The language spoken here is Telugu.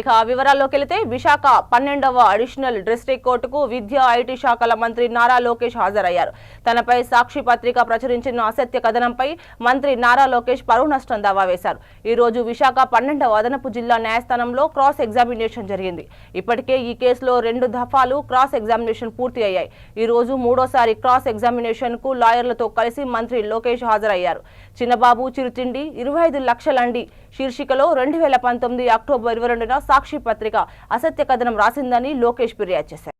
ఇక వివరాల్లోకి వెళితే విశాఖ 12వ అడిషనల్ డిస్ట్రిక్ట్ కోర్టుకు విద్యా ఐటీ శాఖల మంత్రి నారా లోకేష్ హాజరయ్యారు. తనపై సాక్షి పత్రిక ప్రచురించిన అసత్య కథనంపై మంత్రి నారా లోకేష్ పరువు నష్టం దావా వేశారు. ఈ రోజు విశాఖ 12వ అదనపు జిల్లా న్యాయస్థానంలో క్రాస్ ఎగ్జామినేషన్ జరిగింది. ఇప్పటికే ఈ కేసులో 2 దఫాలు క్రాస్ ఎగ్జామినేషన్ పూర్తి అయ్యాయి. ఈ రోజు మూడోసారి క్రాస్ ఎగ్జామినేషన్ కు లాయర్లతో కలిసి మంత్రి లోకేష్ హాజరయ్యారు. చిన్నబాబు చిరుతిండి 25 లక్షలండి శీర్షికలో 2019 అక్టోబర్ 22న సాక్షి పత్రిక అసత్య కథనం రాసిందని లోకేష్ ఫిర్యాదు చేశారు.